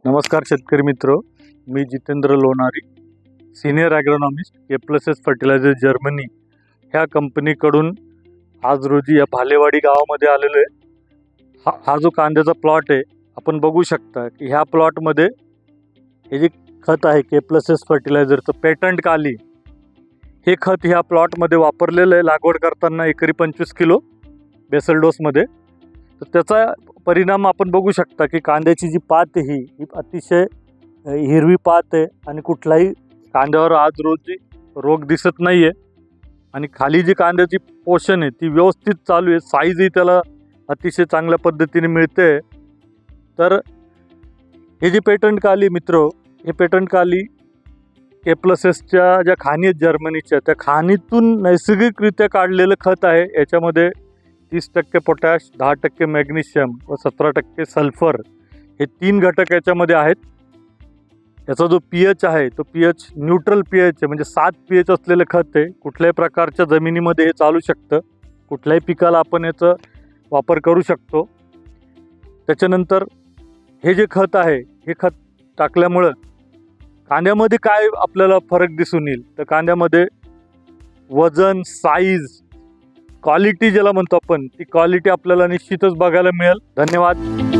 नमस्कार शेतकरी मित्र, मी Jitendra Lonari, senior agronomist, K S fertiliser Germany ह्या कंपनीकडून आज रोजी या भालेवाडी गावामध्ये आलेलो आहे। हा जो कांद्याचा प्लॉट आहे, आपण बघू शकता की ह्या प्लॉटमध्ये हे जे खत आहे के+एस फर्टिलायझरचं पेटंट काली, हे खत ह्या प्लॉटमध्ये वापरलेलं आहे। लागवड करताना एकरी 25 किलो बेसल डोसमध्ये। तर त्याचा परिणाम आपण बघू शकता की कांद्याची जी पात आहे ही अतिशय हिरवी पात आहे आणि कुठलाही कांद्यावर आज रोजी रोग दिसत नाही आहे आणि खाली जी कांद्याची पोषण आहे ती व्यवस्थित चालू आहे। साईजही त्याला अतिशय चांगल्या पद्धतीने मिळते। तर हे जे पेटंट काली मित्र, हे पेटंट काली के+एसच्या ज्या खाणी आहेत जर्मनीच्या, त्या खाणीतून नैसर्गिकरित्या काढलेलं खत आहे। याच्यामध्ये 30% पोटॅश, 10% मॅग्नेशियम व 17% सल्फर हे 3 घटक याच्यामध्ये आहेत। याचा जो pH आहे तो pH न्यूट्रल pH आहे, म्हणजे 7 pH असलेलं खत आहे। कुठल्याही प्रकारच्या जमिनीमध्ये हे चालू शकतं, कुठल्याही पिकाला आपण याचा वापर करू शकतो। त्याच्यानंतर हे जे खत आहे, हे खत टाकल्यामुळं कांद्यामध्ये काय आपल्याला फरक दिसून येईल, तर कांद्यामध्ये वजन, साईज, क्वालिटी ज्याला म्हणतो आपण, ती क्वालिटी आपल्याला निश्चितच बघायला मिळेल। धन्यवाद।